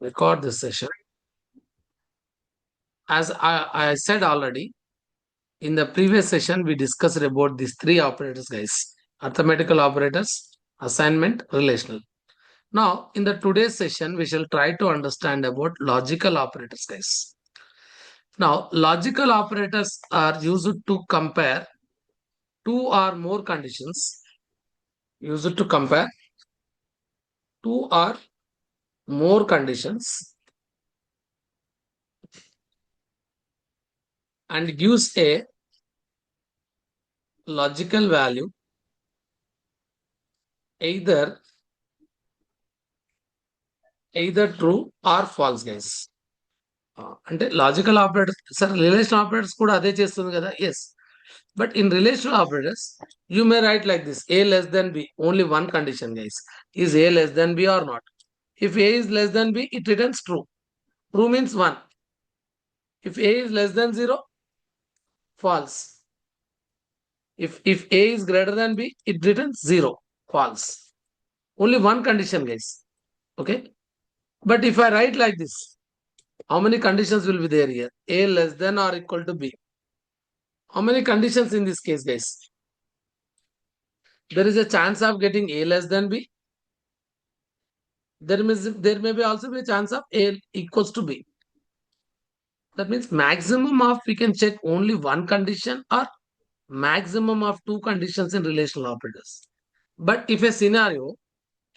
record this session. As I said already, in the previous session, we discussed about these three operators, guys. Arithmetical operators, assignment, relational. Now, in the today's session, we shall try to understand about logical operators, guys. Now, logical operators are used to compare two or more conditions. Used to compare two or more conditions and gives a logical value either true or false, guys. అంటే logical operators sir relational operators కూడా అదే చేస్తుంది కదా. Yes, but in relational operators you may write like this: A less than B, only one condition, guys. Is A less than B or not? If A is less than b, it returns true. True means 1. If a is less than 0, false. If a is greater than b, it returns 0, false. Only one condition, guys. Okay, but if I write like this, how many conditions will be there here? A less than or equal to b. How many conditions in this case, guys? There is a chance of getting a less than b. There may be also be a chance of a equals to b. That means maximum of we can check only one condition or maximum of two conditions in relational operators. But if a scenario,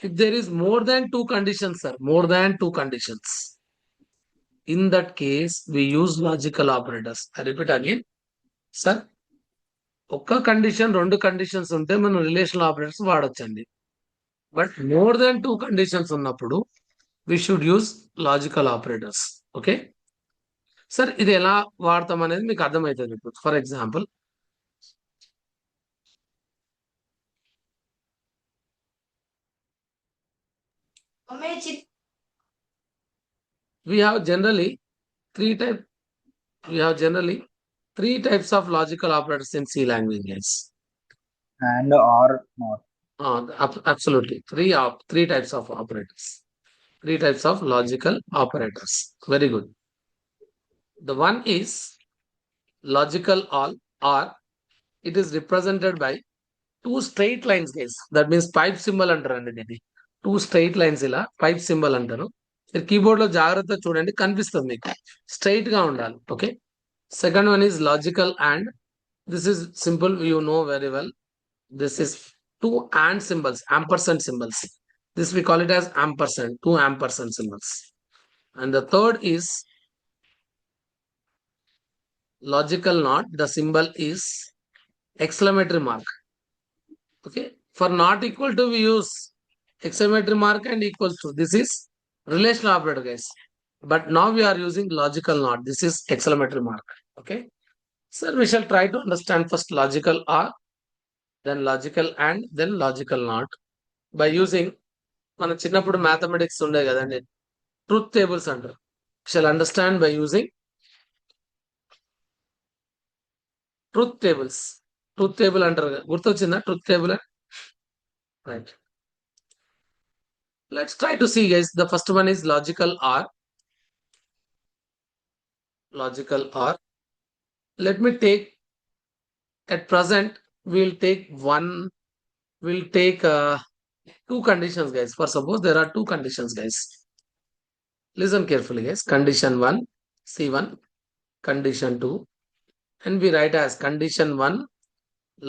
if there is more than two conditions, sir, more than two conditions, in that case we use logical operators. I repeat again, sir. ఒక్క condition రెండు conditions ఉంటే మనం relational operators వాడొచ్చండి. But more than two conditions ఉన్నప్పుడు we should use logical operators. Okay sir, ఇది ఎలా వాడతాం అనేది మీకు అర్థమవుతుంది ఇప్పుడు. For example, we have generally three types of logical operators in C language, guys. And or not. Absolutely. Three types of operators. Three types of logical operators. Very good. The one is logical all, or it is represented by two straight lines, guys. That means pipe symbol అంటారండి దీన్ని. Two straight lines ఇలా pipe symbol అంటారు. మీరు keyboard లో జాగ్రత్త చూడండి, కనిపిస్తుంది మీకు. స్ట్రైట్ గా ఉండాలి. Okay. Second one is logical and. This is simple, you know very well. This is two and symbols, ampersand symbols. This we call it as ampersand, two ampersand symbols. And the third is logical not. The symbol is exclamatory mark. Okay. For not equal to, we use exclamatory mark and equals to. This is relational operator, guys. But now we are using logical not. This is exclamatory mark. Okay. So we shall try to understand first logical or, then logical and, then logical not, by using మన చిన్నప్పుడు mathematics ఉండే కదండి, truth tables అంటారు. Shall understand by using truth tables. Truth table అంటారు, గుర్తొచ్చిందా truth table? Right. Let's try to see, guys. The first one is logical or. Logical or, let me take, at present we'll take two conditions, guys. For suppose there are two conditions, guys. Listen carefully, guys. Condition 1, C1, condition 2, and we write as condition 1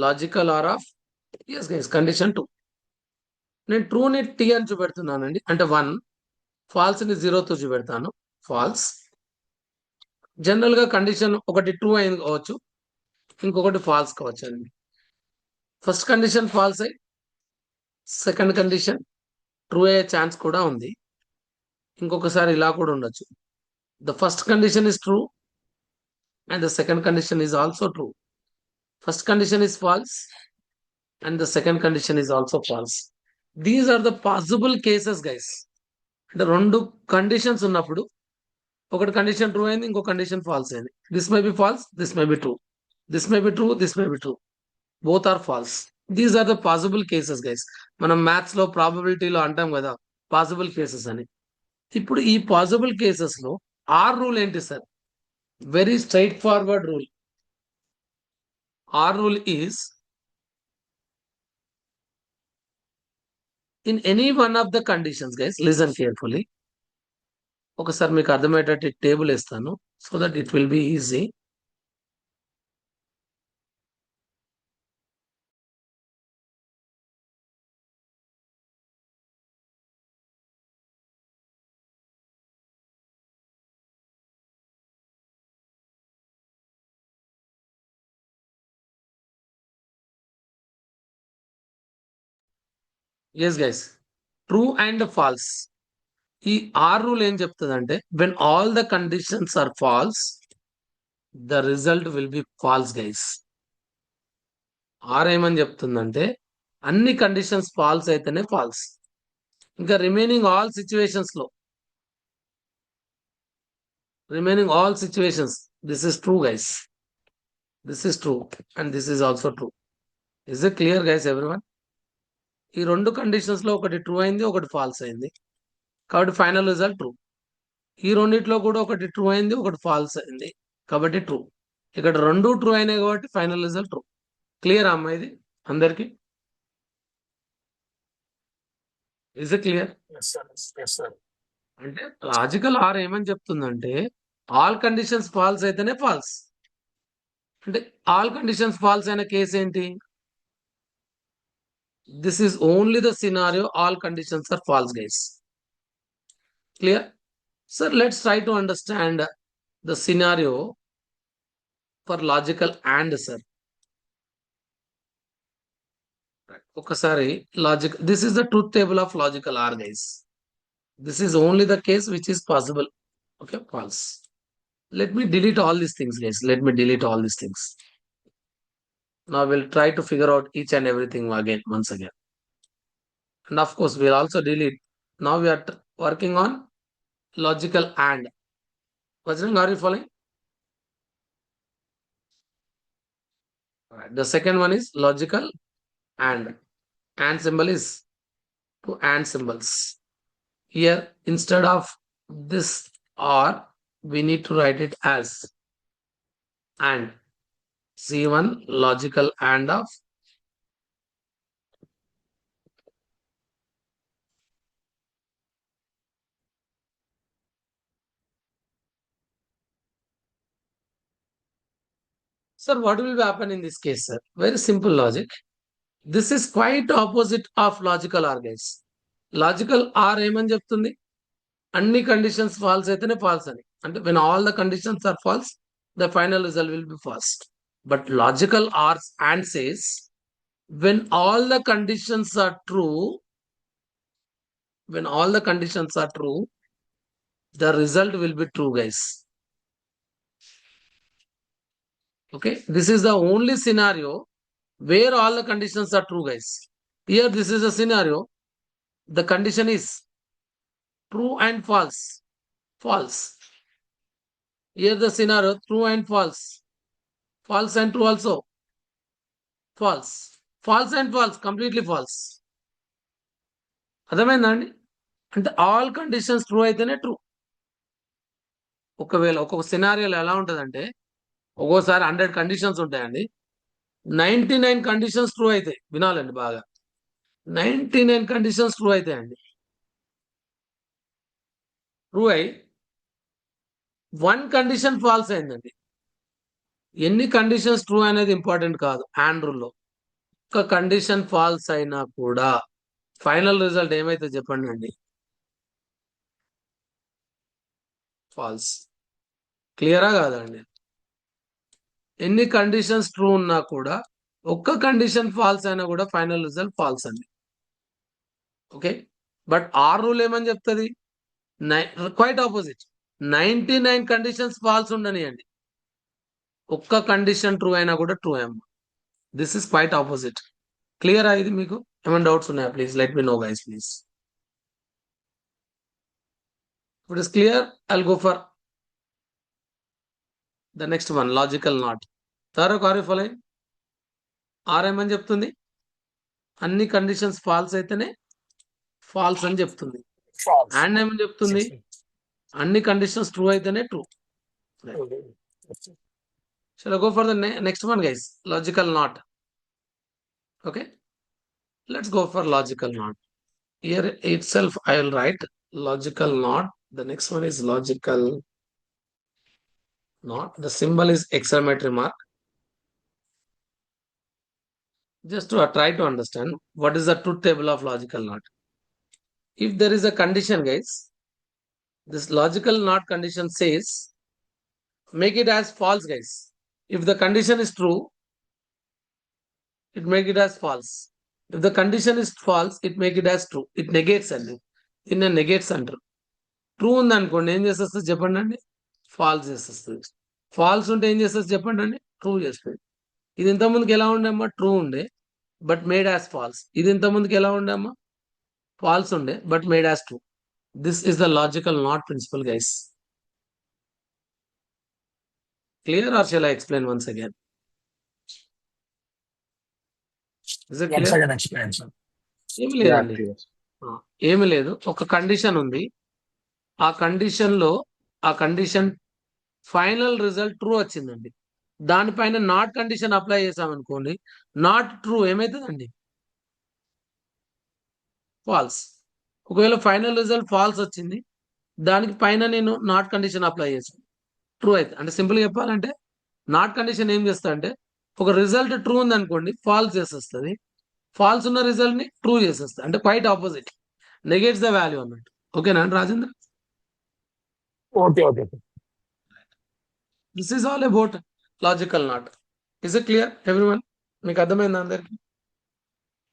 logical or of, yes guys, condition 2. నేను ట్రూని tea అని చూపెడుతున్నానండి, అంటే 1. ఫాల్స్ని 0తో చూపెడతాను, falls. General గా condition ఒకటి true అయింది కావచ్చు, ఇంకొకటి falls కావచ్చు అండి. ఫస్ట్ కండిషన్ ఫాల్స్ అయి సెకండ్ కండిషన్ ట్రూ అయ్యే ఛాన్స్ కూడా ఉంది. ఇంకొకసారి ఇలా కూడా ఉండొచ్చు. The first condition is true and the second condition is also true. First condition is false and the second condition is also false. These are the possible cases, guys. అంటే రెండు conditions ఉన్నప్పుడు ఒకటి కండిషన్ ట్రూ అయింది, ఇంకో condition false అయింది. This may be false, this may be true, this may be true, this may be true, both are false. These are the possible cases, guys. మనం maths లో ప్రాబబిలిటీలో అంటాం కదా పాసిబుల్ కేసెస్ అని. ఇప్పుడు ఈ పాసిబుల్ కేసెస్ లో ఆర్ రూల్ ఏంటి sir? Very straightforward rule. Or rule is in any one of the conditions, guys, listen carefully. ఒకసారి మీకు అర్థమయ్యేటట్టు టేబుల్ ఇస్తాను so that it will be easy. Yes guys, true and false. ఈ or rule ఏం చెప్తుందంటే when all the conditions are false the result will be false guys. Or ఏమని చెప్తుందంటే అన్ని కండిషన్స్ ఫాల్స్ అయితేనే ఫాల్స్. ఇంకా రిమైనింగ్ ఆల్ సిచ్యువేషన్స్ లో this is true guys. This is true and this is also true. Is it clear guys everyone? ఈ రెండు conditions లో ఒకటి ట్రూ అయింది, ఒకటి ఫాల్స్ అయింది, కాబట్టి ఫైనల్ రిజల్ట్ ట్రూ. ఈ రెండిట్లో కూడా ఒకటి ట్రూ అయింది, ఒకటి ఫాల్స్ అయింది, కాబట్టి ట్రూ. ఇక్కడ రెండు ట్రూ అయినాయి కాబట్టి ఫైనల్ రిజల్ట్ ట్రూ. క్లియర్ అమ్మా ఇది అందరికి? Is it clear? అంటే లాజికల్ ఆర్ ఏమని చెప్తుందంటే ఆల్ కండిషన్స్ ఫాల్స్ అయితేనే ఫాల్స్. అంటే ఆల్ కండిషన్స్ ఫాల్స్ అయిన కేసు ఏంటి? This is only the scenario all conditions are false guys. Clear? Sir, let's try to understand the scenario for logical and, sir. ఒకసారి logic, this is the truth table of logical R guys. This is only the case which is possible. Okay, false. Let me delete all these things guys. Let me delete all these things. Now we'll try to figure out each and everything again, once again. And of course, we'll also delete. Now we are working on logical and. Vajrang, are you following? Alright. The second one is logical and. And symbol is two and symbols. Here, instead of this or, we need to write it as and. C1 logical and of sir. What will happen in this case, sir? Very simple logic. This is quite opposite of logical R guys. Logical R ఏమని చెప్తుంది? అన్ని conditions false అయితేనే falls అని. అంటే when all the conditions are false, the final result will be false. But logical R and says when all the conditions are true, when all the conditions are true, the result will be true guys. Okay, this is the only scenario where all the conditions are true guys. Here this is a scenario, the condition is true and false. Here the scenario true and false and true also, false and false, completely false. అర్థమైందా అండి? అంటే all conditions true అయితేనే true. ఒకవేళ ఒక్కొక్క సినారియోలో ఎలా ఉంటుందంటే ఒక్కోసారి 100 conditions ఉంటాయండి, 99 కండిషన్స్ ట్రూ అవుతాయి. వినాలండి బాగా, 99 కండిషన్స్ ట్రూ అవుతాయండి. ట్రూ అయి 1 కండిషన్ ఫాల్స్ అయిందండి. ఎన్ని కండిషన్స్ ట్రూ అనేది ఇంపార్టెంట్ కాదు అండ్ రూల్లో. ఒక కండిషన్ ఫాల్స్ అయినా కూడా ఫైనల్ రిజల్ట్ ఏమైతే చెప్పండి అండి? ఫాల్స్. క్లియరా కాదండి? ఎన్ని కండిషన్స్ ట్రూ ఉన్నా కూడా ఒక్క కండిషన్ ఫాల్స్ అయినా కూడా ఫైనల్ రిజల్ట్ ఫాల్స్ అండి. ఓకే, బట్ ఆర్ రూల్ ఏమని చెప్తుంది? Quite opposite. 99 కండిషన్స్ ఫాల్స్ ఉండనియండి, ఒక్క కండిషన్ ట్రూ అయినా కూడా ట్రూ అయ్యాము. This is quite opposite. Clear ఇది మీకు? ఏమైనా డౌట్స్ ఉన్నాయా? Please let me know guys please. It is clear. I'll go for the next one, logical not. Third are you following? Or ఏమని చెప్తుంది? అన్ని కండిషన్స్ ఫాల్స్ అయితేనే falls అని చెప్తుంది. అండ్ ఏమని చెప్తుంది? అన్ని కండిషన్స్ ట్రూ అయితేనే true. Shall I go for the next one, guys? Logical not. Okay. Let's go for logical not. Here itself, I will write logical not. The next one is logical not. The symbol is exclamatory mark. Just to try to understand what is the truth table of logical not. If there is a condition, guys, this logical not condition says make it as false, guys. If the condition is true, it make it as false. If the condition is false, it make it as true. It negates అండి. దీన్ని negates అంటారు. True ఉంది అనుకోండి ఏం చేసేస్తుంది చెప్పండి అండి, falls చేసేస్తుంది. ఫాల్స్ ఉంటే ఏం చేస్తుంది చెప్పండి అండి, ట్రూ చేస్తుంది. ఇది ఇంతకుముందుకు ఎలా ఉండే అమ్మా, ట్రూ ఉండే బట్ మేడ్ యాజ్ ఫాల్స్. ఇది ఇంతకుముందుకు ఎలా ఉండే అమ్మా, ఫాల్స్ ఉండే but made as true. This is the logical not principle, guys. Clear or shall I explain once again? Is it Once clear? again explain, sir. ఏమి Yeah, లేదండి, clear. ఏమి లేదు. ఒక కండిషన్ ఉంది, ఆ కండిషన్ లో ఆ కండిషన్ ఫైనల్ రిజల్ట్ ట్రూ వచ్చిందండి. దానిపైన నాట్ కండిషన్ అప్లై చేసామనుకోండి, నాట్ ట్రూ ఏమవుతుందండి, ఫాల్స్. ఒకవేళ ఫైనల్ రిజల్ట్ ఫాల్స్ వచ్చింది, దానికి పైన నేను నాట్ కండిషన్ అప్లై చేశాను, ట్రూ అయితే. అంటే సింపుల్ చెప్పాలంటే నాట్ కండిషన్ ఏం చేస్తా అంటే ఒక రిజల్ట్ ట్రూ ఉంది అనుకోండి ఫాల్స్ చేసేస్తుంది, ఫాల్స్ ఉన్న రిజల్ట్ ని ట్రూ చేసేస్తుంది. అంటే quite opposite, negates the value అన్నట్టు. ఓకేనా అండి Rajendra? Okay, okay. This is all about logical not. Is it clear everyone? మీకు అర్థమైంది అందరికి?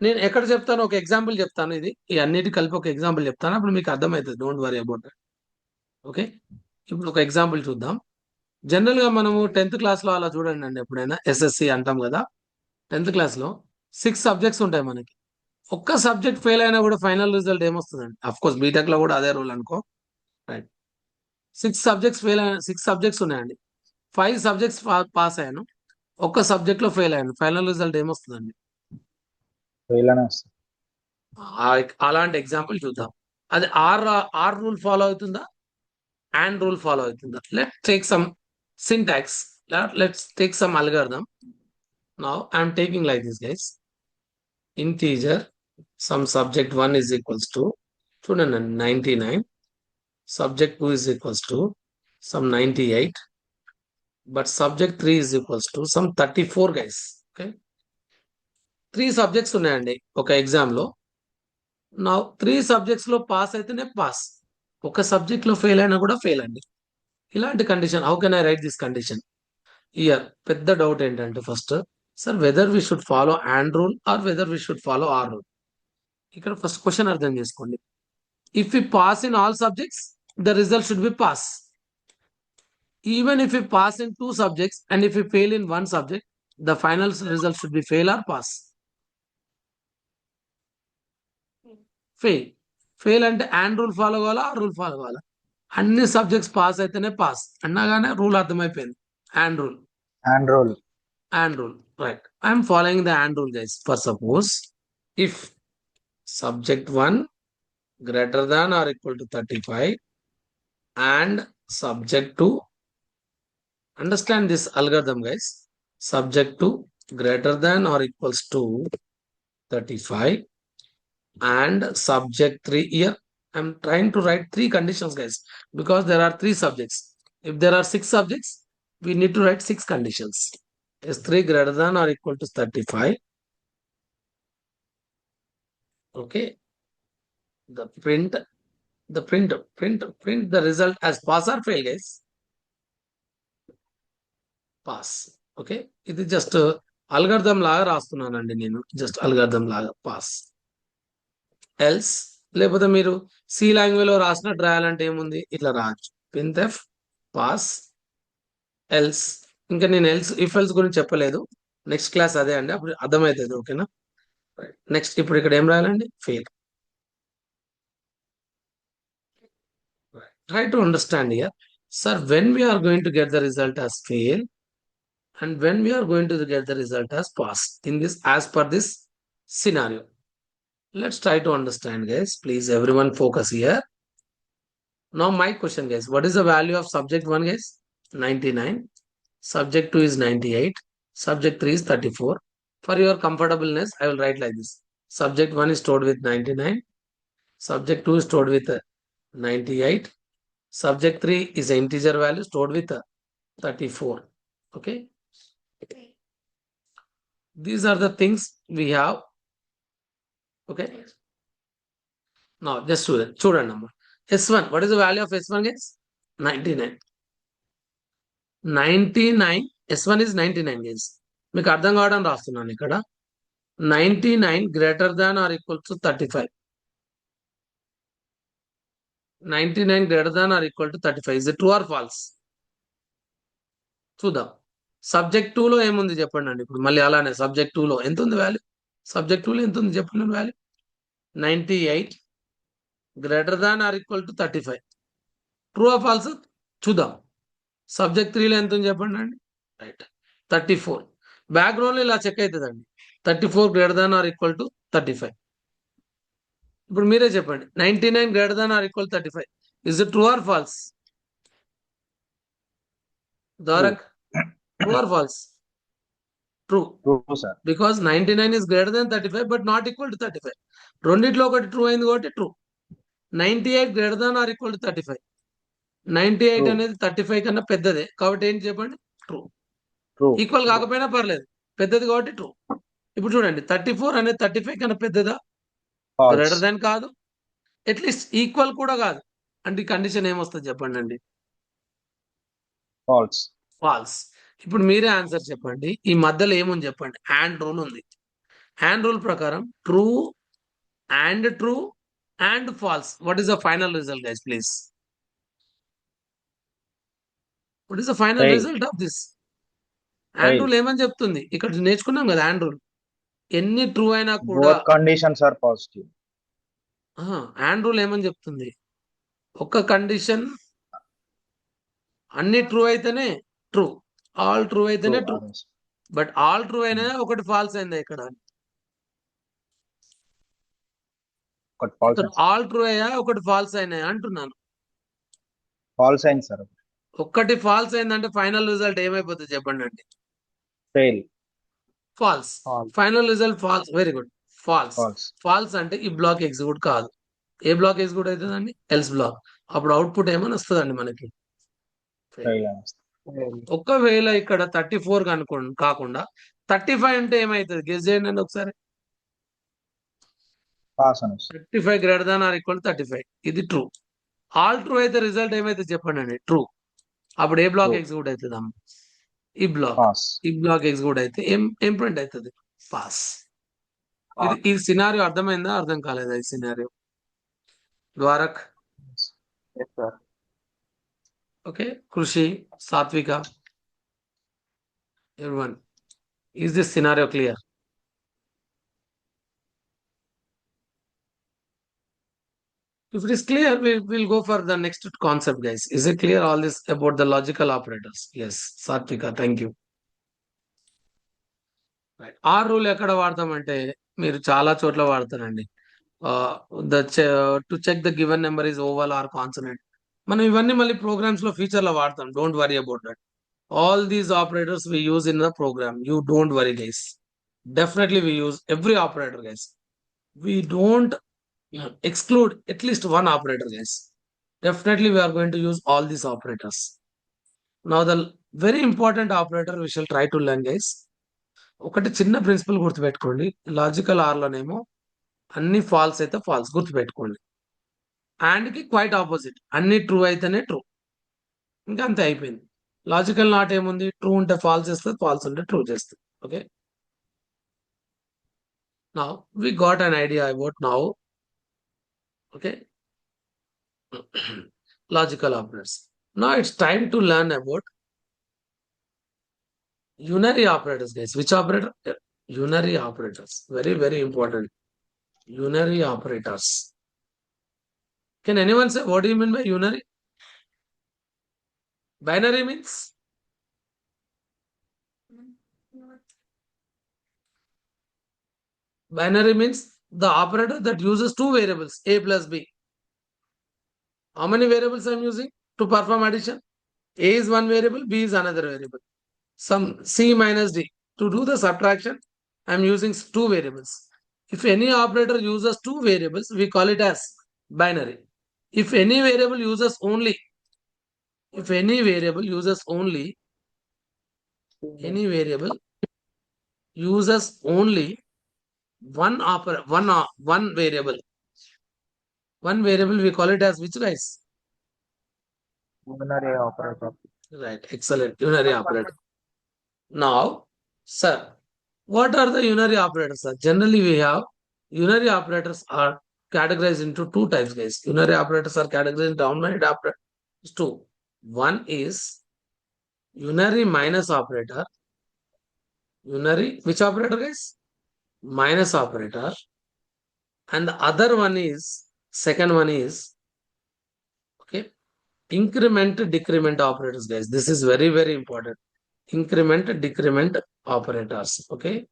నేను ఎక్కడ చెప్తాను ఒక ఎగ్జాంపుల్ చెప్తాను, ఇది ఈ అన్నిటి కలిపి ఒక ఎగ్జాంపుల్ చెప్తాను, అప్పుడు మీకు అర్థమవుతుంది. Don't worry about that. Okay, ఇప్పుడు ఒక ఎగ్జాంపుల్ చూద్దాం. జనరల్ గా మనము 10th క్లాస్ లో అలా చూడండి అండి, ఎప్పుడైనా ఎస్ఎస్సి అంటాం కదా, 10th క్లాస్ లో 6 సబ్జెక్ట్స్ ఉంటాయి మనకి. ఒక్క సబ్జెక్ట్ ఫెయిల్ అయినా కూడా ఫైనల్ రిజల్ట్ ఏమొస్తుందండి? అఫ్ కోర్స్ బీటెక్ లో కూడా అదే రూల్ అనుకో, రైట్? 6 సబ్జెక్ట్స్ ఫెయిల్ అయిన 6 సబ్జెక్ట్స్ ఉన్నాయండి, 5 సబ్జెక్ట్స్ పాస్ అయ్యాను, ఒక్క సబ్జెక్ట్ లో ఫెయిల్ అయ్యాను, ఫైనల్ రిజల్ట్ ఏమొస్తుందండి? ఫెయిల్ అనే వస్తుంది. అలాంటి ఎగ్జాంపుల్ చూద్దాం. అది ఆర్ రూల్ ఫాలో అవుతుందా, అండ్ రూల్ ఫాలో అవుతుందా? Let take some syntax, let's take some algorithm. Now I'm taking like this guys, integer some subject 1 is equals to చూడండి 99, subject 2 is equals to some 98, but subject 3 is equals to some 34, guys. Okay, 3 subjects ఉన్నాయండి ఒక exam లో. నా 3 subjects లో pass అయితేనే pass, ఒక subject లో fail అయినా కూడా ఫెయిల్ అండి. ఇలాంటి condition, how can I write this condition? Here పెద్ద డౌట్ ఏంటంటే first, sir whether we should follow and rule or whether we should follow or rule. ఇక్కడ ఫస్ట్ క్వశ్చన్ అర్థం చేసుకోండి. If we pass in all subjects, the result should be pass. Even if we pass in 2 subjects and if we fail in 1 subject, the final result should be fail or pass. Fail అంటే and rule follow కావాలా, ఆ rule follow కావాలా? అన్ని subjects pass అయితేనే pass అన్నాగానే rule అర్థమైపోయింది, and rule. And rule, right? I am following the and rule, guys. For suppose if subject 1 greater than or equal to 35 and subject 2, understand this algorithm, guys. Subject 2 greater than or equals to 35 and subject 3. Here I'm trying to write 3 conditions, guys, because there are 3 subjects. If there are 6 subjects, we need to write 6 conditions. Is 3 greater than or equal to 35? Okay, the print the result as pass or fail, guys. Pass. Okay, ఇది just algorithm లాగా రాస్తున్నానండి నేను, just algorithm లాగా pass. Else లేకపోతే మీరు C language లో రాసినట్టు రాయాలంటే ఏముంది, ఇట్లా రాయొచ్చు, printf పాస్ ఎల్స్. ఇంకా నేను ఇఫ్ ఎల్స్ గురించి చెప్పలేదు, నెక్స్ట్ క్లాస్ అదే అండి, అప్పుడు అర్థమవుతుంది. ఓకేనా? నెక్స్ట్ ఇప్పుడు ఇక్కడ ఏం రాయాలండి, fail. Try to understand here, sir, when we are going to get the result as fail and when we are going to get the result as pass in this, as per this scenario. Let's try to understand, guys. Please, everyone focus here. Now my question, guys, what is the value of subject 1, guys? 99. Subject 2 is 98. Subject 3 is 34. For your comfortableness, I will write like this. Subject 1 is stored with 99. Subject 2 is stored with 98. Subject 3 is an integer value stored with 34. Okay. These are the things we have. Okay. Now just student number. S1. What is the value of S1, guys? 99. 99. S1 is 99, guys. మీకు అర్థం కావడం రాస్తున్నాను ఇక్కడ 99 greater than or equal to 35. 99 greater than or equal to 35. Is true or false? చూద్దాం. Subject 2 లో ఏముంది చెప్పండి అండి. ఇప్పుడు మళ్ళీ అలానే సబ్జెక్ట్ 2 లో ఎంత ఉంది వాల్యూ? సబ్జెక్ట్ 2 లో ఎంత ఉంది చెప్పండి value? 98 greater than or equal to 35. True or false? చూద్దాం. సబ్జెక్ట్ 3 లో ఎంత ఉంది చెప్పండి అండి. రైట్, 34. బ్యాక్గ్రౌండ్ లో ఇలా చెక్ అవుతుందండి. 34 greater than or equal to 35. ఇప్పుడు మీరే చెప్పండి. 99 greater than or equal 35. Is it true or false? Dharak, true or false? True. True sir. Because 99 is greater than 35 but not equal to 35. రెండిట్లో ఒకటి true అయింది కాబట్టి true. 98 greater than or equal to 35. 98 True. అనేది 35 కన్నా పెద్దదే కాబట్టి ఏంటి చెప్పండి? ట్రూ. ట్రూ. ఈక్వల్ కాకపోయినా పర్లేదు, పెద్దది కాబట్టి ట్రూ. ఇప్పుడు చూడండి, 34 అనేది 35 కన్నా పెద్దదా? ఫాల్స్. గ్రేటర్ దాన్ కాదు, అట్లీస్ట్ ఈక్వల్ కూడా కాదు. అంటే ఈ కండిషన్ ఏమొస్తుంది చెప్పండి అండి? ఫాల్స్. ఫాల్స్. ఇప్పుడు మీరే ఆన్సర్ చెప్పండి. ఈ మధ్యలో ఏముంది చెప్పండి? అండ్ రూల్ ఉంది. అండ్ రూల్ ప్రకారం true and true and false. What is the final result, guys, please? What is the final Fail. result of this? And Fail. rule ఏమని చెప్తుంది? ఇక్కడ నేర్చుకున్నాం కదా and rule. ఎన్ని ట్రూ అయినా కూడా both conditions are positive. and rule ఏమని చెప్తుంది? ఒక కండిషన్ అన్ని ట్రూ అయితేనే ట్రూ, ఆల్ ట్రూ అయితేనే ట్రూ. బట్ ఆల్ ట్రూ అయినా ఒకటి ఫాల్స్ అయిందా ఇక్కడ? ఒకటి ఫాల్స్. ఆల్ ట్రూ అయ్యా ఒకటి ఫాల్స్ అయినాయా అంటున్నాను. ఫాల్స్ అయింది సార్. ఒక్కటి ఫాల్స్ అయిందంటే ఫైనల్ రిజల్ట్ ఏమైపోతుంది చెప్పండి అండి? Fail. False. Final result false. Very good. False. False. False అంటే ఈ బ్లాక్ ఎగ్జిక్యూట్ కాదు. ఏ బ్లాక్ ఎగ్జిక్యూట్ అవుతుందండి? Else block. అప్పుడు అవుట్పుట్ ఏమని వస్తుందండి మనకి? ఫెయిల్. ఒకవేళ ఇక్కడ 34 కాకుండా 35 అంటే ఏమైతుంది? గెస్ చేయండి ఒకసారి. పాస్ అని 35 గ్రేటర్ దాన్ ఆర్ ఈక్వల్ 35. ఇది ట్రూ. ఆల్ ట్రూ అయితే రిజల్ట్ ఏమైతే చెప్పండి అండి? ట్రూ. అప్పుడు ఏ బ్లాక్ ఎగ్జిక్యూట్ అవుతుందా? ఈ బ్లాక్. పాస్. ఈ బ్లాక్ ఎగ్జిక్యూట్ అయితే ఏం ప్రింట్ అవుతుంది? పాస్. ఈ సినారియో అర్థమైందా? అర్థం కాలేదా ఈ సినారియో? ద్వారక్, ఓకే, కృషి, సాత్విక, everyone, is this scenario clear? If it is clear, we will go for the next concept, guys. Is it clear all this about the logical operators? Yes, Satvika, thank you. Right. R rule ఎక్కడ వాడతామంటే మీరు చాలా చోట్ల వాడతారండి. To check the given number is vowel or consonant. మనం ఇవన్నీ మళ్ళీ programs లో future లో వాడతాం. Don't worry about that. All these operators we use in the program. You don't worry, guys. Definitely we use every operator, guys. We don't exclude at least one operator, guys. Definitely we are going to use all these operators. Now the very important operator we shall try to learn, guys. ఒకటి చిన్న principal గుర్తుపెట్టుకోండి. Logical are లోనేమో అన్ని falls అయితే falls గుర్తుపెట్టుకోండి. And కి quite opposite, అన్ని true అయితేనే true. ఇంకా అంతే, అయిపోయింది. లాజికల్ నాట్ ఏముంది? ట్రూ ఉంటే ఫాల్స్ చేస్తుంది, ఫాల్స్ ఉంటే ట్రూ చేస్తుంది. Okay, now we got an idea about now. Okay, logical operators. Now it's time to learn about unary operators, guys. Which operator? Unary operators. Very, very important. Unary operators. Can anyone say what do you mean by unary? Binary means? Binary means the operator that uses two variables, a plus b. How many variables I'm using to perform addition? A is one variable, B is another variable. Some C minus D. To do the subtraction, I'm using two variables. If any operator uses two variables, we call it as binary. If any variable uses only, any variable uses only one variable. One variable we call it as which, guys? Unary operator. Right, excellent. Unary operator. Now, sir, what are the unary operators, sir? Generally, we have unary operators are categorized into two types, guys. Unary operators are categorized into how many operators? Two. One is unary minus operator. Unary, which operator, guys? Minus operator. And the other one is, second one is, okay, increment decrement operators, guys. This is very, very important. Increment decrement operators. Okay.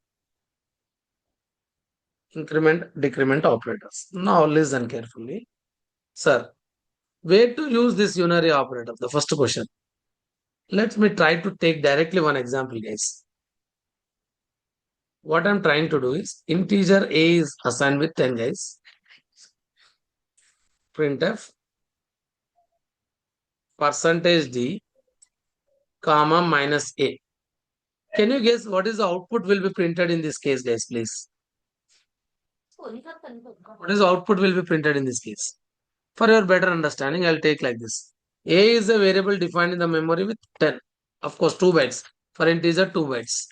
Increment decrement operators. Now listen carefully. Sir, where to use this unary operator? The first question. Let me try to take directly one example, guys. What I'm trying to do is integer A is assigned with 10, guys. Printf percentage D comma minus A. Can you guess what is the output will be printed in this case, guys, please? What is the output will be printed in this case? For your better understanding, I'll take like this. A is a variable defined in the memory with 10. Of course, 2 bytes. For integer, 2 bytes.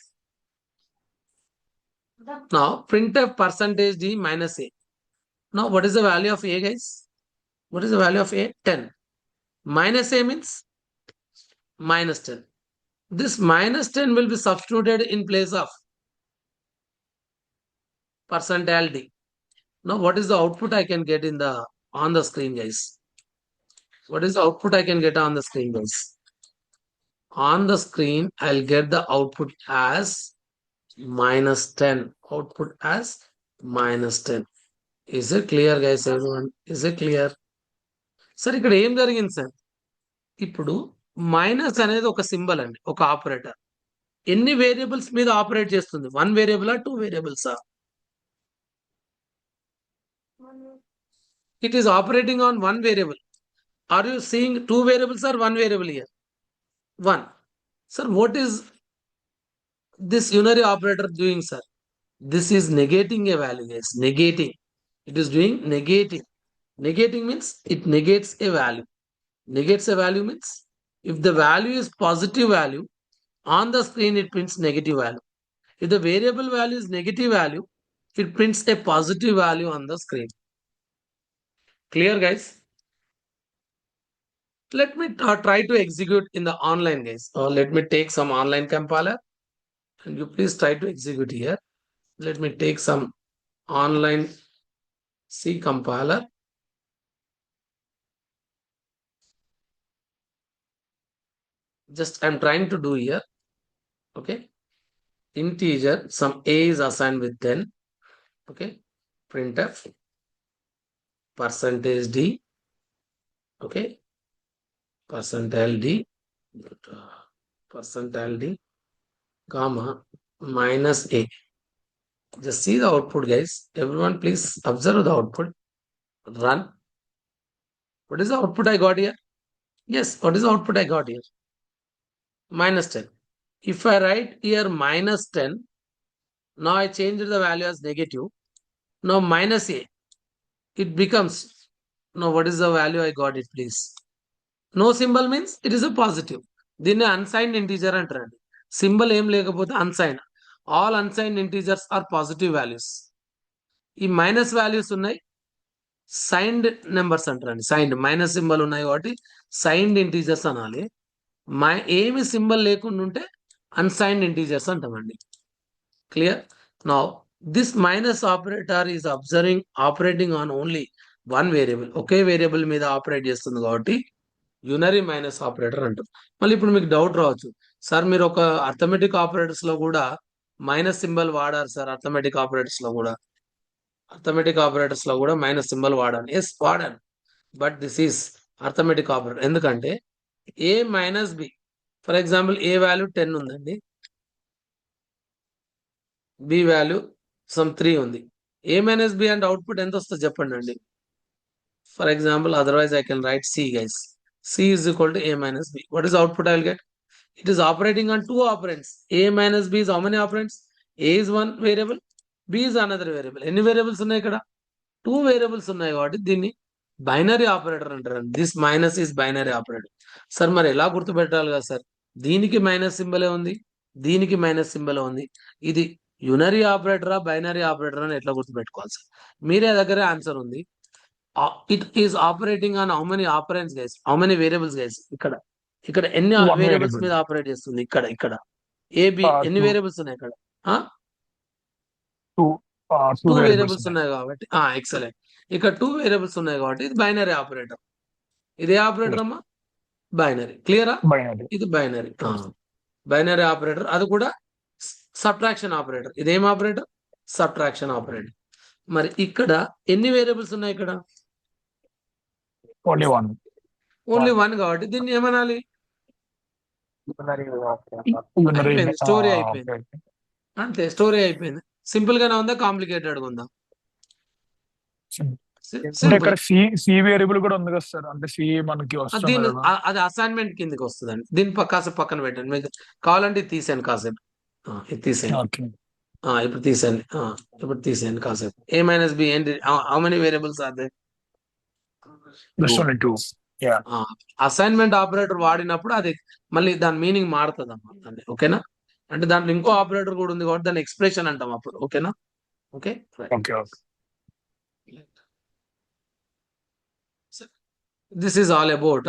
Now, printf percentage D minus A. Now, what is the value of A, guys? What is the value of A? 10. Minus A means minus 10. This minus 10 will be substituted in place of percentile D. Now, what is the output I can get on the screen, guys? What is the output I can get on the screen, guys? On the screen, I'll get the output as minus 10. Output as minus 10. Is it clear, guys, everyone? Is it clear? Sir ఇక్కడ ఏం జరిగింది sir? ఇప్పుడు minus అనేది ఒక symbol అండి, ఒక operator. ఎన్ని variables మీద ఆపరేట్ చేస్తుంది? వన్ వేరియబుల్ టూ వేరియబుల్సా? It is operating on one variable. Are you seeing two variables or one variable here? One. Sir, what is this unary operator doing, sir? This is negating a value, guys. Negating. It is doing negating. Negating means it negates a value. Negates a value means if the value is positive value, on the screen it prints negative value. If the variable value is negative value, it prints a positive value on the screen. Clear, guys? Let me try to execute in the online, guys. Or let me take some online compiler and you please try to execute here. Let me take some online C compiler. Just I'm trying to do here. Okay. Integer, some A is assigned with 10. Okay. Printf percentage D. Okay. Percentile D. Percentile D comma minus A. Just see the output, guys. Everyone please observe the output. Run. What is the output I got here? Yes, what is the output I got here? Minus 10. If I write here minus 10, now I change the value as negative. Now minus A. It becomes, now what is the value I got it, please? No symbol means it is a positive. దీన్ని unsigned integer అంటారండి. Symbol ఏం లేకపోతే unsigned. All unsigned integers are positive values. ఈ minus values ఉన్నాయి, signed numbers అంటారండి. Signed minus symbol ఉన్నాయి కాబట్టి signed integers అనాలి. ఏమి సింబల్ లేకుండా ఉంటే అన్సైన్డ్ ఇంటీజర్స్ అంటామండి. Clear? Now this minus operator is operating on only one variable. Okay variable మీద ఆపరేట్ చేస్తుంది కాబట్టి యూనరీ మైనస్ ఆపరేటర్ అంటారు. మళ్ళీ ఇప్పుడు మీకు డౌట్ రావచ్చు, సార్ మీరు ఒక అర్థమెటిక్ ఆపరేటర్స్ లో కూడా మైనస్ సింబల్ వాడారు సార్. అర్థమెటిక్ ఆపరేటర్స్ లో కూడా మైనస్ సింబల్ వాడాను. ఎస్, వాడాను. But this is arithmetic operator. ఎందుకంటే A minus B, for example A value 10 ఉందండి, బి వాల్యూ సమ్ 3 ఉంది. ఏ మైనస్ బి అంటే అవుట్పుట్ ఎంత వస్తుంది చెప్పండి అండి. For example, otherwise I can write C guys. C is equal to A minus B. What is output I will get? It is operating on two operands. A minus B is how many operands? A is one variable, B is another variable. ఎన్ని variables ఉన్నాయి ఇక్కడ? 2 variables ఉన్నాయి కాబట్టి దీన్ని binary operator అంటారు. This minus is binary operator. Sir మరి ఎలా గుర్తుపెట్టాలి కదా సార్? దీనికి మైనస్ సింబలే ఉంది, దీనికి మైనస్ సింబలే ఉంది. ఇది యునరీ ఆపరేటరా బైనరీ ఆపరేటర్ అని ఎట్లా గుర్తుపెట్టుకోవాలి సార్? మీరే దగ్గర ఆన్సర్ ఉంది. It is operating on how many operands guys, how many variables guys? ఇక్కడ ఎన్ని One వేరియబుల్స్ variable. మీద ఆపరేట్ చేస్తుంది? ఇక్కడ ఏబి ఎన్ని Two, వేరియబుల్స్ ఉన్నాయి ఇక్కడ? two, two 2 variables వేరియబుల్స్ ఉన్నాయి. ఉన్నాయి కాబట్టి ఎక్సలెంట్. ఇక్కడ 2 వేరియబుల్స్ ఉన్నాయి కాబట్టి ఇది బైనరీ ఆపరేటర్. ఇదే ఆపరేటర్ అమ్మా, బైనరీ. క్లియరా? Binary. ఇది బైనరీ. బైనరీ ఆపరేటర్, అది కూడా సబ్ట్రాక్షన్ ఆపరేటర్. ఇదేం ఆపరేటర్? Subtraction operator. మరి ఇక్కడ ఎన్ని వేరియబుల్స్ ఉన్నాయి? ఇక్కడ Only one. ఓన్లీ 1 కాబట్టి దీన్ని ఏమనాలి? Unary. అయిపోయింది, స్టోరీ అయిపోయింది. Okay. అంతే, స్టోరీ అయిపోయింది. సింపుల్ గానే ఉందా, కాంప్లికేటెడ్ ఉందా? అంటే సింపుల్. ఇక్కడ సి వేరియబుల్ కూడా ఉంది కదా సార్, అంటే సి మనకి వస్తుంది దీని కదా. అది అసైన్మెంట్ కిందకి వస్తుందండి. దీన్ని కాసేపు పక్కన పెట్టండి. మీకు కావాలంటే ఇది తీసేయండి కాసేపు. ఇది తీసేయండి. ఓకే. ఇప్పుడు తీసేయండి. ఇప్పుడు తీసేయండి కాసేపు. ఏ మైనస్ బి ఏంటి? How many variables are they? Just only two. Yeah. Assignment operator వాడినప్పుడు అది మళ్ళీ దాని మీనింగ్ మారుతుంది అన్నమాట. ఓకేనా? అంటే దాంట్లో ఇంకో ఆపరేటర్ కూడా ఉంది కాబట్టి దాన్ని ఎక్స్ప్రెషన్ అంటాం అప్పుడు. ఓకేనా? Okay. Okay. Okay. This is all about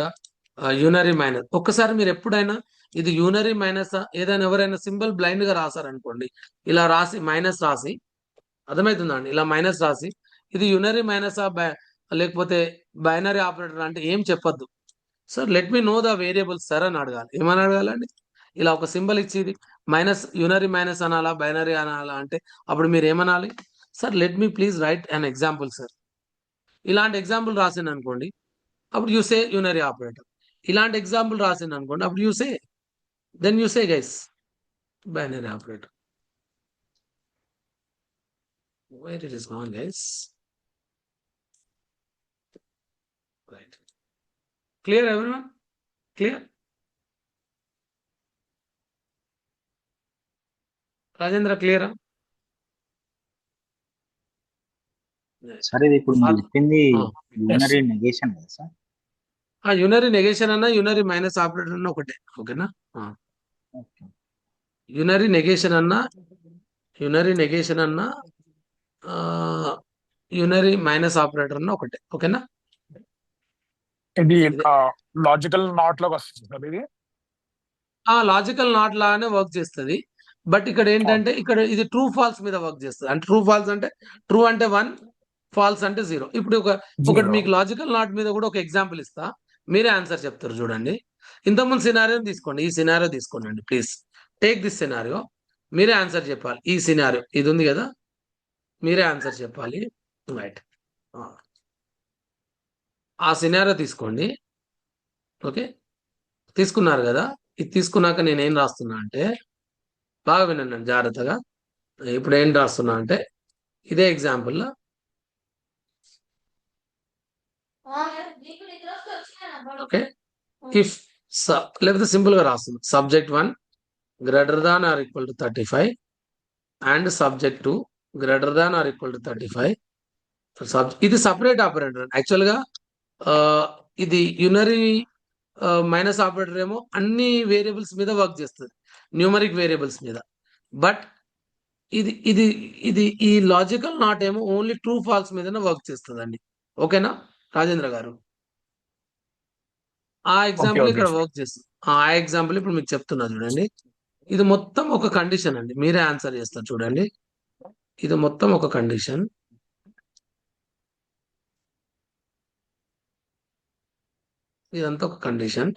unary minus. ఒక్కసారి మీరు ఎప్పుడైనా ఇది యూనరీ మైనస్ ఏదైనా ఎవరైనా సింబల్ బ్లైండ్ గా రాశారనుకోండి, ఇలా రాసి మైనస్ రాసి, అర్థమవుతుందండి, ఇలా మైనస్ రాసి ఇది యూనరీ మైనస్ లేకపోతే బైనరీ ఆపరేటర్ అంటే ఏం చెప్పొద్దు. Sir let me know the variables sir అని అడగాలి. ఏమని అడగాలండి? ఇలా ఒక సింబల్ ఇచ్చి మైనస్ యూనరీ మైనస్ అనాలా బైనరీ అనాలా అంటే అప్పుడు మీరు ఏమనాలి? Sir let me please write an example sir. ఇలాంటి ఎగ్జాంపుల్ రాసింది అనుకోండి, అప్పుడు యూ సే యూనరీ ఆపరేటర్. ఇలాంటి ఎగ్జాంపుల్ రాసింది అనుకోండి, అప్పుడు you say, then you say guys binary operator. Where it is gone, guys? Right. Clear, everyone? Clear? Rajendra క్లియరా? Sir ఇది ఇప్పుడు మీరు చెప్పింది యూనరీ నెగేషన్ కదా సార్? యూనరీ నెగేషన్ అన్నా యూనరీ మైనస్ ఆపరేటర్ అన్నా ఒకటే. ఓకేనా? యూనరీ నెగేషన్ అన్నా యూనరీ మైనస్ ఆపరేటర్ అన్నా ఒకటే. ఓకేనా? ఇది లాజికల్ నాట్ లోకి వస్తుంది సార్ ఇది. లాజికల్ నాట్ లాగానే వర్క్ చేస్తుంది. బట్ ఇక్కడ ఏంటంటే ఇక్కడ ఇది ట్రూ ఫాల్స్ మీద వర్క్ చేస్తుంది. అంటే ట్రూ ఫాల్స్ అంటే ట్రూ అంటే 1, ఫాల్స్ అంటే 0. ఇప్పుడు ఒకటి మీకు లాజికల్ నాట్ మీద కూడా ఒక ఎగ్జాంపుల్ ఇస్తా, మీరే ఆన్సర్ చెప్తారు చూడండి. ఇంతకుముందు సినారియో తీసుకోండి, ఈ సినారియో తీసుకోండి ప్లీజ్. టేక్ దిస్ సినారియో, మీరే ఆన్సర్ చెప్పాలి. ఈ సినారియో ఇది ఉంది కదా, మీరే ఆన్సర్ చెప్పాలి. రైట్, ఆ సినారియో తీసుకోండి. ఓకే, తీసుకున్నారు కదా. ఇది తీసుకున్నాక నేను ఏం రాస్తున్నా అంటే, బాగా వినండి జాగ్రత్తగా. ఇప్పుడు ఏం రాస్తున్నా అంటే ఇదే ఎగ్జాంపుల్. ఓకే, ఇఫ్ లేకపోతే సింపుల్ గా రాస్తుంది, subject 1 greater than or equal to 35 and subject 2 greater than or equal to 35. ఇది సపరేట్ ఆపరేటర్. యాక్చువల్ గా ఇది యూనరీ మైనస్ ఆపరేటర్ ఏమో అన్ని వేరియబుల్స్ మీద వర్క్ చేస్తుంది, న్యూమరిక్ వేరియబుల్స్ మీద. బట్ ఇది ఇది ఇది ఈ లాజికల్ నాట్ ఏమో ఓన్లీ ట్రూ ఫాల్స్ మీదనే వర్క్ చేస్తుంది అండి. ఓకేనా రాజేంద్ర గారు? ఆ ఎగ్జాంపుల్ ఇక్కడ వర్క్ చేస్తుంది. ఆ ఎగ్జాంపుల్ ఇప్పుడు మీకు చెప్తున్నా చూడండి. ఇది మొత్తం ఒక కండిషన్ అండి, మీరే ఆన్సర్ చేస్తారు చూడండి. ఇది మొత్తం ఒక కండిషన్. ఇదంతా ఒక కండిషన్.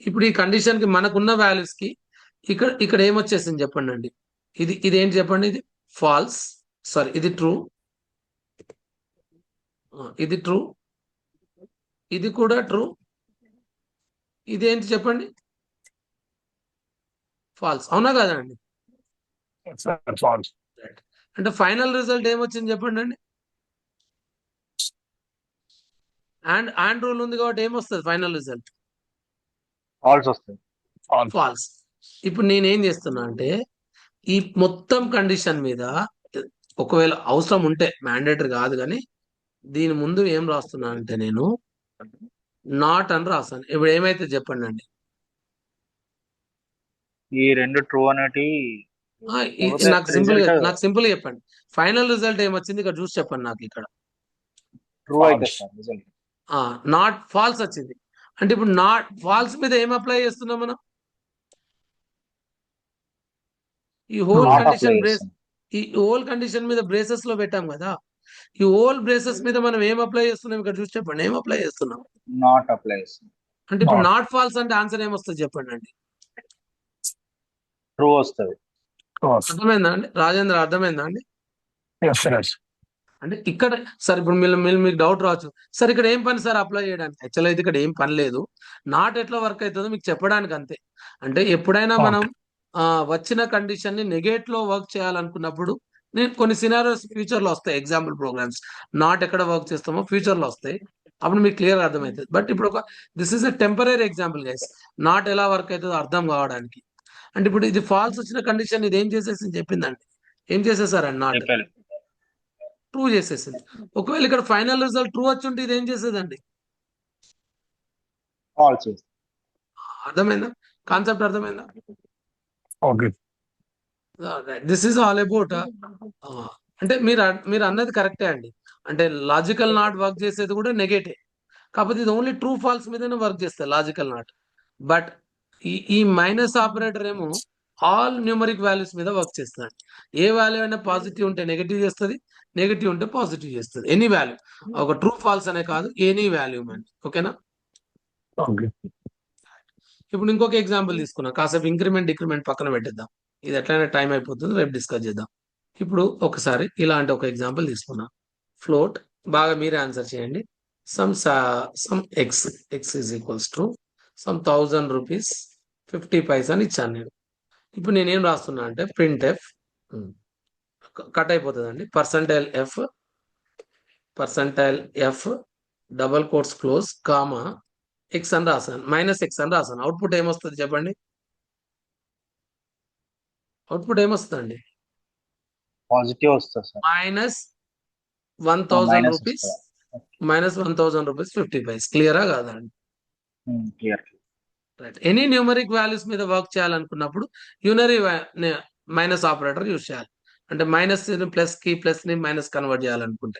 ఇప్పుడు ఈ కండిషన్ కి మనకున్న వాల్యూస్ కి ఇక్కడ ఏమొచ్చేసింది చెప్పండి అండి. ఇది ఏంటి చెప్పండి? ఇది ఫాల్స్, సారీ ఇది ట్రూ, ఇది ట్రూ, ఇది కూడా ట్రూ. ఇదేంటి చెప్పండి? ఫాల్స్. అవునా కదా అండి? ఫాల్స్. అంటే ఫైనల్ రిజల్ట్ ఏమొచ్చింది చెప్పండి అండి? అండ్ రూల్ ఉంది కాబట్టి ఏమొస్తుంది ఫైనల్ రిజల్ట్? ఫాల్స్ వస్తుంది. ఫాల్స్. ఇప్పుడు నేనేం చేస్తున్నా అంటే ఈ మొత్తం కండిషన్ మీద ఒకవేళ అవసరం ఉంటే మ్యాండేటరీ కాదు కానీ దీని ముందు ఏం రాస్తున్నా అంటే నేను నాట్ అని రాస్తాను. ఇప్పుడు ఏమైతే చెప్పండి అండి. ఈ రెండు ట్రూ అనేటి నాకు సింపుల్ చెప్పండి. ఫైనల్ రిజల్ట్ ఏమొచ్చింది ఇక్కడ చూసి చెప్పండి నాకు. ఇక్కడ ట్రూ అయితే సార్ రిజల్ట్ నాట్ ఫాల్స్ వచ్చింది. అంటే ఇప్పుడు నాట్ ఫాల్స్ మీద ఏం అప్లై చేస్తున్నాం మనం? ఈ హోల్ కండిషన్ మీద బ్రేసెస్ లో పెట్టాం కదా. ఈ హోల్ బ్రేసెస్ మీద మనం ఏం అప్లై చేస్తున్నాం ఇక్కడ చూసి చెప్పండి. ఏం అప్లై చేస్తున్నాం? నాట్ అప్లై చేస్తుంది. అంటే ఇప్పుడు నాట్ ఫాల్స్ అంటే ఆన్సర్ ఏమొస్తుంది చెప్పండి అండి. ట్రూ వస్తుంది. అర్థమైందా అండి రాజేంద్ర? అర్థమైందా అండి? అంటే ఇక్కడ సార్ ఇప్పుడు మీకు డౌట్ రావచ్చు, సార్ ఇక్కడ ఏం పని సార్ అప్లై చేయడానికి? యాక్చువల్ అయితే ఇక్కడ ఏం పని లేదు. నాట్ ఎట్లా వర్క్ అవుతుందో మీకు చెప్పడానికి అంతే. అంటే ఎప్పుడైనా మనం వచ్చిన కండిషన్ ని నెగేట్ లో వర్క్ చేయాలనుకున్నప్పుడు నేను కొన్ని సినారియోస్ ఫ్యూచర్ లో వస్తాయి. ఎగ్జాంపుల్ ప్రోగ్రామ్స్ నాట్ ఎక్కడ వర్క్ చేస్తామో ఫ్యూచర్ లో వస్తాయి. అప్పుడు మీకు క్లియర్ అర్థమవుతుంది. బట్ ఇప్పుడు this is a temporary example guys. Not ఎలా వర్క్ అవుతుందో అర్థం కావడానికి. అంటే ఇప్పుడు ఇది ఫాల్స్ వచ్చిన కండిషన్ ఇది ఏం చేసేసి చెప్పిందండి. ఏం చేసేసారండి? నాట్ ట్రూ చేసేసింది. ఒకవేళ ఇక్కడ ఫైనల్ రిజల్ట్ ట్రూ వచ్చి ఉంటే ఇది ఏం చేసేదండి? ఫాల్స్. అర్థమైందా? కాన్సెప్ట్ అర్థమైందా? Okay. This is all about అంటే మీరు అన్నది కరెక్టే అండి. అంటే లాజికల్ నాట్ వర్క్ చేసేది కూడా నెగేటివ్. కాకపోతే ఇది ఓన్లీ ట్రూ ఫాల్స్ మీదనే వర్క్ చేస్తుంది లాజికల్ నాట్. బట్ ఈ మైనస్ ఆపరేటర్ ఏమో ఆల్ న్యూమరిక్ వాల్యూస్ మీద వర్క్ చేస్తుంది. ఏ వాల్యూ అయినా పాజిటివ్ ఉంటే నెగటివ్ చేస్తుంది, నెగటివ్ ఉంటే పాజిటివ్ చేస్తుంది. ఎనీ వాల్యూ, ఒక ట్రూ ఫాల్స్ అనే కాదు, ఎనీ వాల్యూ అండి. ఓకేనా? ఇప్పుడు ఇంకొక ఎగ్జాంపుల్ తీసుకున్నాం. కాసేపు ఇంక్రిమెంట్ డిక్రిమెంట్ పక్కన పెట్టిద్దాం. ఇది ఎట్లయినా టైం అయిపోతుంది, రేపు డిస్కస్ చేద్దాం. ఇప్పుడు ఒకసారి ఇలాంటి ఒక ఎగ్జాంపుల్ తీసుకున్నాం. ఫ్లోట్ బాగా మీరే ఆన్సర్ చేయండి. Some X is equals to some 1000 rupees 50 పైసా అని ఇచ్చాను నేను. ఇప్పుడు నేనేం రాస్తున్నా అంటే ప్రింట్ ఎఫ్ కట్ అయిపోతుందండి. Percentile F double quotes close comma X అని రాసాను, -x అని రాసాను. అవుట్పుట్ ఏమొస్తుంది చెప్పండి? అవుట్పుట్ ఏమొస్తుందండి? పాజిటివ్ వస్తుంది సార్. -1000 రూపీస్ -1000 రూపీస్ 50 పైస్. క్లియరా కాదండి? Clear. Right. Any numeric values మీద వర్క్ చేయాలనుకున్నప్పుడు యూనరీ మైనస్ ఆపరేటర్ యూజ్ చేయాలి. అంటే మైనస్ ప్లస్ ని మైనస్ కన్వర్ట్ చేయాలనుకుంటే